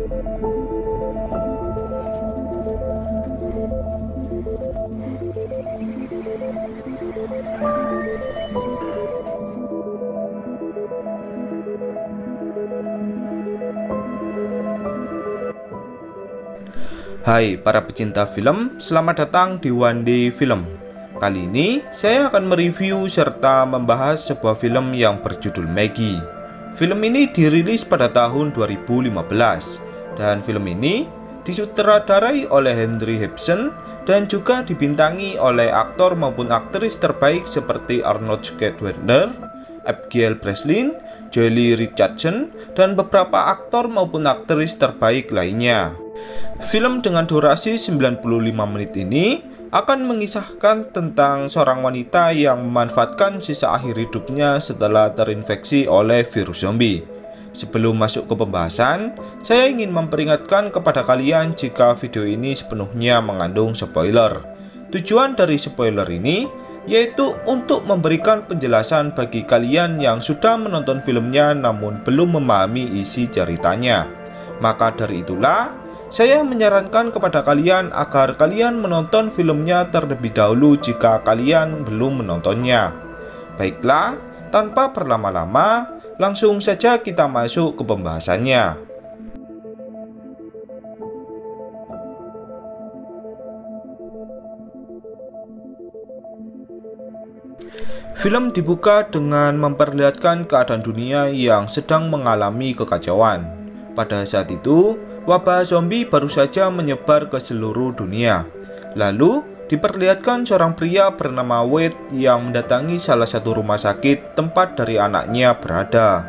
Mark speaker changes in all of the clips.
Speaker 1: Hai para pecinta film, selamat datang di One Day Film. Kali ini saya akan mereview serta membahas sebuah film yang berjudul Maggie. Film ini dirilis pada tahun 2015 dan film ini disutradarai oleh Henry Hobson dan juga dibintangi oleh aktor maupun aktris terbaik seperti Arnold Schwarzenegger, Abigail Breslin, Joely Richardson, dan beberapa aktor maupun aktris terbaik lainnya. Film dengan durasi 95 menit ini akan mengisahkan tentang seorang wanita yang memanfaatkan sisa akhir hidupnya setelah terinfeksi oleh virus zombie. Sebelum masuk ke pembahasan, saya ingin memperingatkan kepada kalian jika video ini sepenuhnya mengandung spoiler. Tujuan dari spoiler ini yaitu untuk memberikan penjelasan bagi kalian yang sudah menonton filmnya namun belum memahami isi ceritanya. Maka dari itulah saya menyarankan kepada kalian agar kalian menonton filmnya terlebih dahulu jika kalian belum menontonnya. Baiklah, tanpa berlama-lama, langsung saja kita masuk ke pembahasannya. Film dibuka dengan memperlihatkan keadaan dunia yang sedang mengalami kekacauan. Pada saat itu, wabah zombie baru saja menyebar ke seluruh dunia. Lalu, diperlihatkan seorang pria bernama Wade yang mendatangi salah satu rumah sakit tempat dari anaknya berada.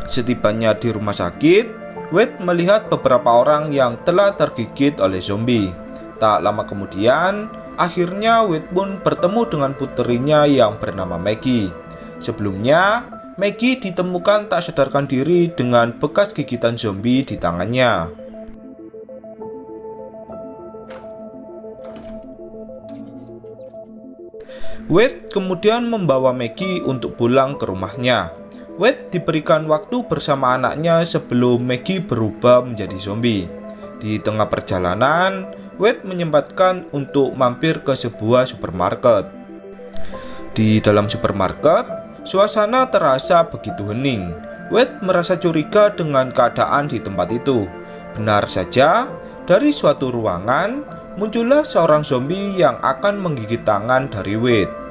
Speaker 1: Setibanya di rumah sakit, Wade melihat beberapa orang yang telah tergigit oleh zombie. Tak lama kemudian, akhirnya Wade pun bertemu dengan puterinya yang bernama Maggie. Sebelumnya, Maggie ditemukan tak sadarkan diri dengan bekas gigitan zombie di tangannya. Wade kemudian membawa Maggie untuk pulang ke rumahnya. Wade diberikan waktu bersama anaknya sebelum Maggie berubah menjadi zombie. Di tengah perjalanan, Wade menyempatkan untuk mampir ke sebuah supermarket. Di dalam supermarket, suasana terasa begitu hening. Wade merasa curiga dengan keadaan di tempat itu. Benar saja, dari suatu ruangan muncullah seorang zombie yang akan menggigit tangan dari Wade.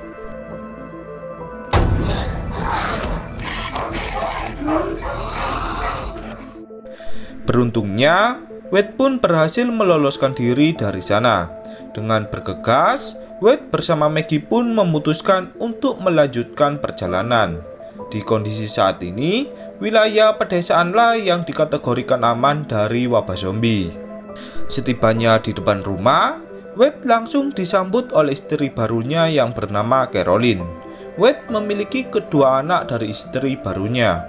Speaker 1: Beruntungnya, Wade pun berhasil meloloskan diri dari sana. Dengan bergegas, Wade bersama Maggie pun memutuskan untuk melanjutkan perjalanan. Di kondisi saat ini, wilayah pedesaanlah yang dikategorikan aman dari wabah zombie. Setibanya di depan rumah, Wade langsung disambut oleh istri barunya yang bernama Caroline. Wade memiliki kedua anak dari istri barunya.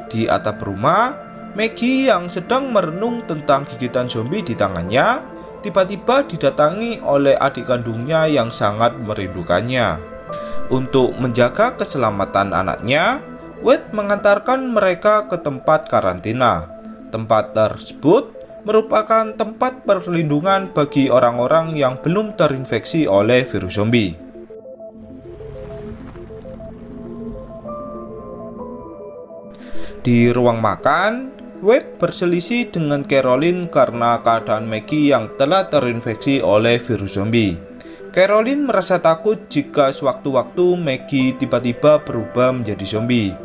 Speaker 1: Di atap rumah, Maggie yang sedang merenung tentang gigitan zombie di tangannya tiba-tiba didatangi oleh adik kandungnya yang sangat merindukannya. Untuk menjaga keselamatan anaknya, Wade mengantarkan mereka ke tempat karantina. Tempat tersebut merupakan tempat perlindungan bagi orang-orang yang belum terinfeksi oleh virus zombie. Di ruang makan, Wade berselisih dengan Caroline karena keadaan Maggie yang telah terinfeksi oleh virus zombie. Caroline merasa takut jika sewaktu-waktu Maggie tiba-tiba berubah menjadi zombie.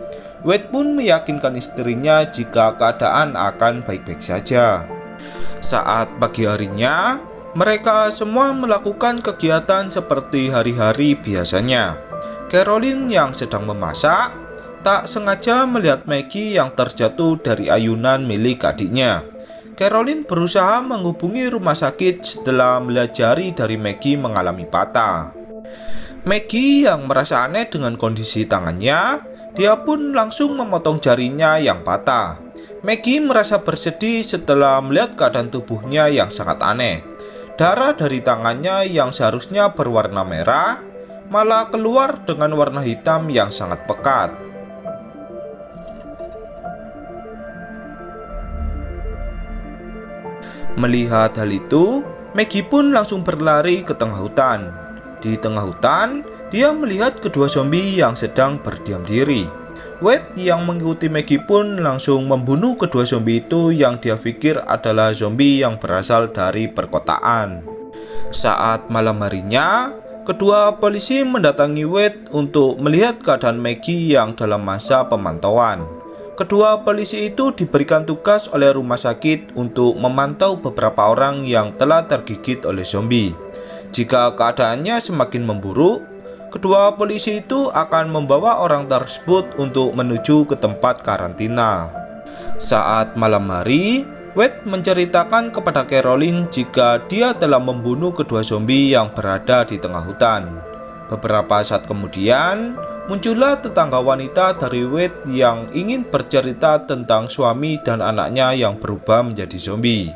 Speaker 1: Wade pun meyakinkan istrinya jika keadaan akan baik-baik saja. Saat pagi harinya, mereka semua melakukan kegiatan seperti hari-hari biasanya. Caroline yang sedang memasak tak sengaja melihat Maggie yang terjatuh dari ayunan milik adiknya. Caroline berusaha menghubungi rumah sakit setelah melihat jari dari Maggie mengalami patah. Maggie yang merasa aneh dengan kondisi tangannya, dia pun langsung memotong jarinya yang patah. Maggie merasa bersedih setelah melihat keadaan tubuhnya yang sangat aneh. Darah dari tangannya yang seharusnya berwarna merah malah keluar dengan warna hitam yang sangat pekat. Melihat hal itu, Maggie pun langsung berlari ke tengah hutan. Di tengah hutan, dia melihat kedua zombie yang sedang berdiam diri. Wade yang mengikuti Maggie pun langsung membunuh kedua zombie itu yang dia pikir adalah zombie yang berasal dari perkotaan. Saat malam harinya, kedua polisi mendatangi Wade untuk melihat keadaan Maggie yang dalam masa pemantauan. Kedua polisi itu diberikan tugas oleh rumah sakit untuk memantau beberapa orang yang telah tergigit oleh zombie. Jika keadaannya semakin memburuk, kedua polisi itu akan membawa orang tersebut untuk menuju ke tempat karantina. Saat malam hari, Wade menceritakan kepada Caroline jika dia telah membunuh kedua zombie yang berada di tengah hutan. Beberapa saat kemudian, muncullah tetangga wanita dari Wade yang ingin bercerita tentang suami dan anaknya yang berubah menjadi zombie.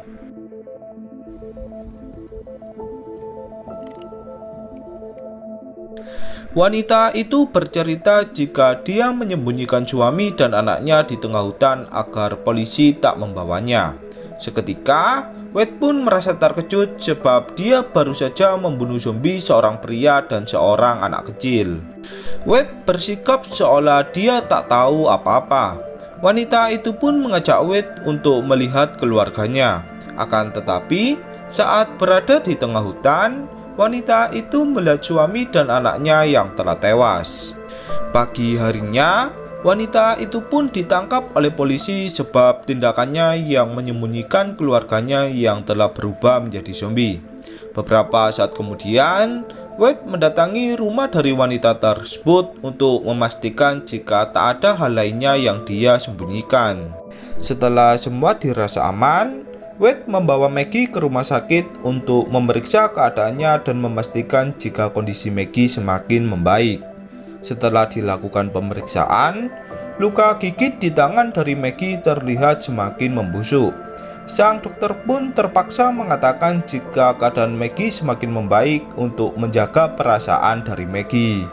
Speaker 1: Wanita itu bercerita jika dia menyembunyikan suami dan anaknya di tengah hutan agar polisi tak membawanya. Seketika, Wade pun merasa terkejut sebab dia baru saja membunuh zombie seorang pria dan seorang anak kecil. Wade bersikap seolah dia tak tahu apa-apa. Wanita itu pun mengajak Wade untuk melihat keluarganya. Akan tetapi, saat berada di tengah hutan, wanita itu melihat suami dan anaknya yang telah tewas. Pagi harinya, wanita itu pun ditangkap oleh polisi sebab tindakannya yang menyembunyikan keluarganya yang telah berubah menjadi zombie. Beberapa saat kemudian, Wade mendatangi rumah dari wanita tersebut untuk memastikan jika tak ada hal lainnya yang dia sembunyikan. Setelah semua dirasa aman, Wade membawa Maggie ke rumah sakit untuk memeriksa keadaannya dan memastikan jika kondisi Maggie semakin membaik. Setelah dilakukan pemeriksaan, luka gigit di tangan dari Maggie terlihat semakin membusuk. Sang dokter pun terpaksa mengatakan jika keadaan Maggie semakin membaik untuk menjaga perasaan dari Maggie.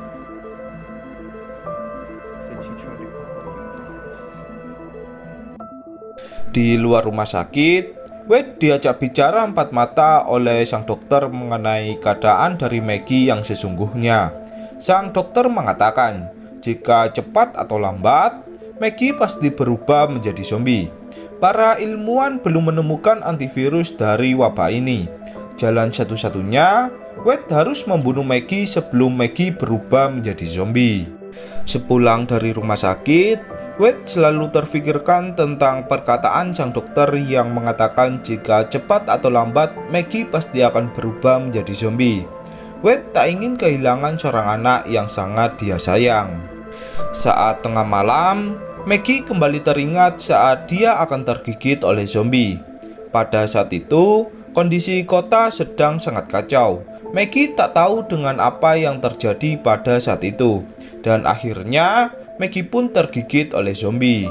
Speaker 1: Di luar rumah sakit, Wade diajak bicara empat mata oleh sang dokter mengenai keadaan dari Maggie yang sesungguhnya. Sang dokter mengatakan, jika cepat atau lambat, Maggie pasti berubah menjadi zombie. Para ilmuwan belum menemukan antivirus dari wabah ini. Jalan satu-satunya, Wade harus membunuh Maggie sebelum Maggie berubah menjadi zombie. Sepulang dari rumah sakit, Wade selalu terfikirkan tentang perkataan sang dokter yang mengatakan jika cepat atau lambat Maggie pasti akan berubah menjadi zombie. Wade tak ingin kehilangan seorang anak yang sangat dia sayang. Saat tengah malam, Maggie kembali teringat saat dia akan tergigit oleh zombie. Pada saat itu, kondisi kota sedang sangat kacau. Maggie tak tahu dengan apa yang terjadi pada saat itu, dan akhirnya Maggie pun tergigit oleh zombie.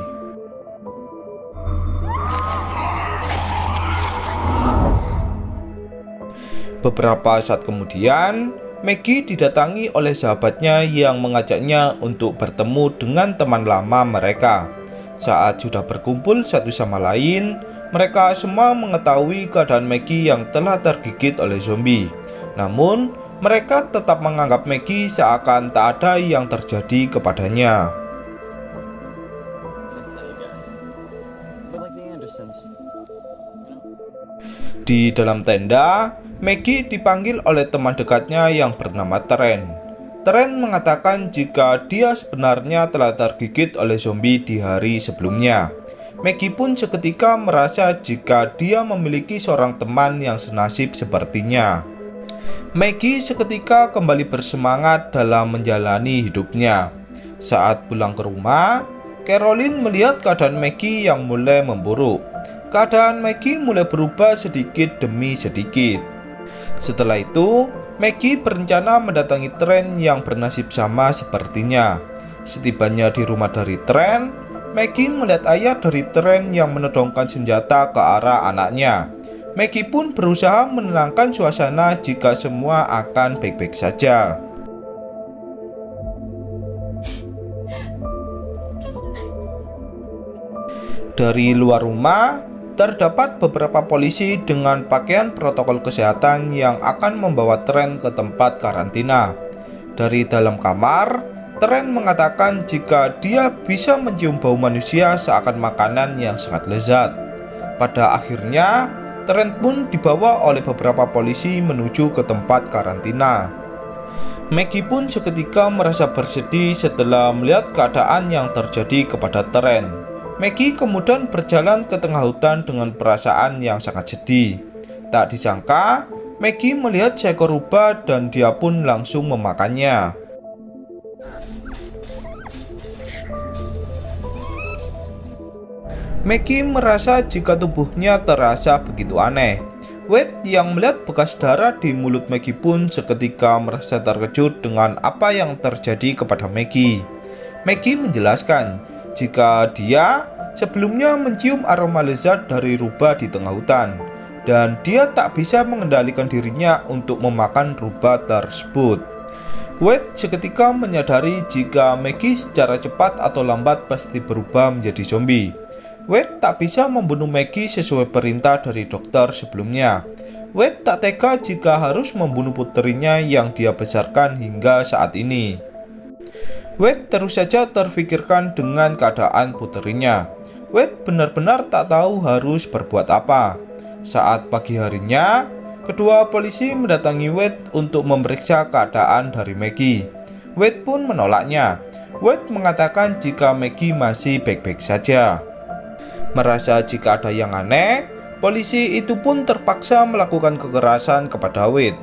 Speaker 1: Beberapa saat kemudian, Maggie didatangi oleh sahabatnya yang mengajaknya untuk bertemu dengan teman lama mereka. Saat sudah berkumpul satu sama lain, mereka semua mengetahui keadaan Maggie yang telah tergigit oleh zombie. Namun, mereka tetap menganggap Maggie seakan tak ada yang terjadi kepadanya. Di dalam tenda, Maggie dipanggil oleh teman dekatnya yang bernama Trent. Trent mengatakan jika dia sebenarnya telah tergigit oleh zombie di hari sebelumnya. Maggie pun seketika merasa jika dia memiliki seorang teman yang senasib sepertinya. Maggie seketika kembali bersemangat dalam menjalani hidupnya. Saat pulang ke rumah, Caroline melihat keadaan Maggie yang mulai memburuk. Keadaan Maggie mulai berubah sedikit demi sedikit. Setelah itu, Maggie berencana mendatangi Trent yang bernasib sama sepertinya. Setibanya di rumah dari Trent, Maggie melihat ayah dari Trent yang menodongkan senjata ke arah anaknya. Maggie pun berusaha menenangkan suasana jika semua akan baik-baik saja. Dari luar rumah, Terdapat beberapa polisi dengan pakaian protokol kesehatan yang akan membawa Trent ke tempat karantina. Dari dalam kamar, Trent mengatakan jika dia bisa mencium bau manusia seakan makanan yang sangat lezat. Pada akhirnya, Trent pun dibawa oleh beberapa polisi menuju ke tempat karantina. Maggie pun seketika merasa bersedih setelah melihat keadaan yang terjadi kepada Trent. Maggie kemudian berjalan ke tengah hutan dengan perasaan yang sangat sedih. Tak disangka, Maggie melihat seekor rubah dan dia pun langsung memakannya. Maggie merasa jika tubuhnya terasa begitu aneh. Wade yang melihat bekas darah di mulut Maggie pun seketika merasa terkejut dengan apa yang terjadi kepada Maggie. Maggie menjelaskan jika dia sebelumnya mencium aroma lezat dari rubah di tengah hutan, dan dia tak bisa mengendalikan dirinya untuk memakan rubah tersebut. Wade seketika menyadari jika Maggie secara cepat atau lambat pasti berubah menjadi zombie. Wade tak bisa membunuh Maggie sesuai perintah dari dokter sebelumnya. Wade tak tega jika harus membunuh putrinya yang dia besarkan hingga saat ini. Wade terus saja terfikirkan dengan keadaan putrinya. Wade benar-benar tak tahu harus berbuat apa. Saat pagi harinya, kedua polisi mendatangi Wade untuk memeriksa keadaan dari Maggie. Wade pun menolaknya. Wade mengatakan jika Maggie masih baik-baik saja. Merasa jika ada yang aneh, polisi itu pun terpaksa melakukan kekerasan kepada Wade.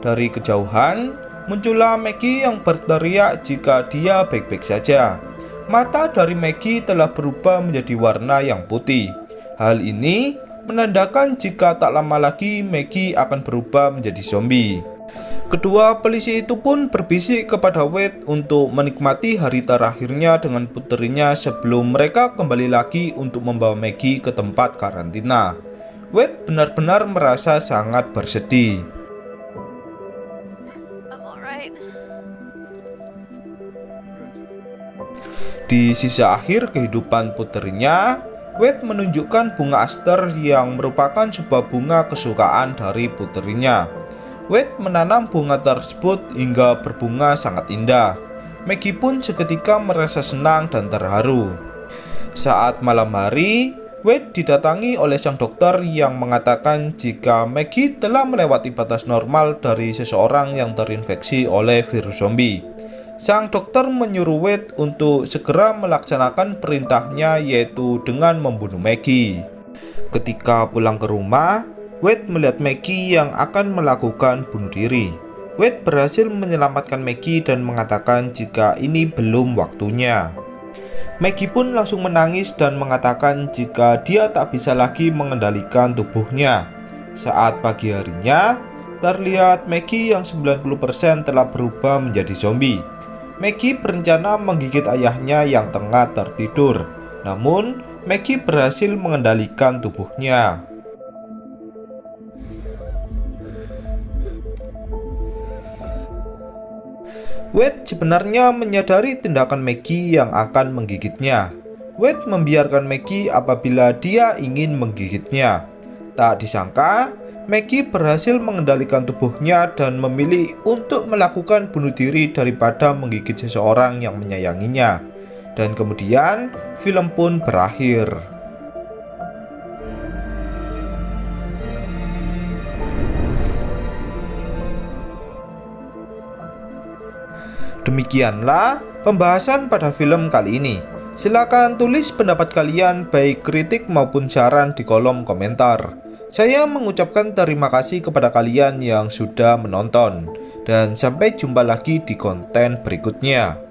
Speaker 1: Dari kejauhan, muncullah Maggie yang berteriak jika dia baik-baik saja. Mata dari Maggie telah berubah menjadi warna yang putih. Hal ini menandakan jika tak lama lagi Maggie akan berubah menjadi zombie. Kedua polisi itu pun berbisik kepada Wade untuk menikmati hari terakhirnya dengan putrinya sebelum mereka kembali lagi untuk membawa Maggie ke tempat karantina. Wade benar-benar merasa sangat bersedih. Di sisa akhir kehidupan putrinya, Wade menunjukkan bunga aster yang merupakan sebuah bunga kesukaan dari putrinya. Wade menanam bunga tersebut hingga berbunga sangat indah. Maggie pun seketika merasa senang dan terharu. Saat malam hari, Wade didatangi oleh sang dokter yang mengatakan jika Maggie telah melewati batas normal dari seseorang yang terinfeksi oleh virus zombie. Sang dokter menyuruh Wade untuk segera melaksanakan perintahnya, yaitu dengan membunuh Maggie. Ketika pulang ke rumah, Wade melihat Maggie yang akan melakukan bunuh diri. Wade berhasil menyelamatkan Maggie dan mengatakan jika ini belum waktunya. Maggie pun langsung menangis dan mengatakan jika dia tak bisa lagi mengendalikan tubuhnya. Saat pagi harinya, terlihat Maggie yang 90% telah berubah menjadi zombie. Maggie berencana menggigit ayahnya yang tengah tertidur. Namun, Maggie berhasil mengendalikan tubuhnya. Wade sebenarnya menyadari tindakan Maggie yang akan menggigitnya. Wade membiarkan Maggie apabila dia ingin menggigitnya. Tak disangka, Maggie berhasil mengendalikan tubuhnya dan memilih untuk melakukan bunuh diri daripada menggigit seseorang yang menyayanginya. Dan kemudian, film pun berakhir. Demikianlah pembahasan pada film kali ini. Silakan tulis pendapat kalian baik kritik maupun saran di kolom komentar. Saya mengucapkan terima kasih kepada kalian yang sudah menonton. Dan sampai jumpa lagi di konten berikutnya.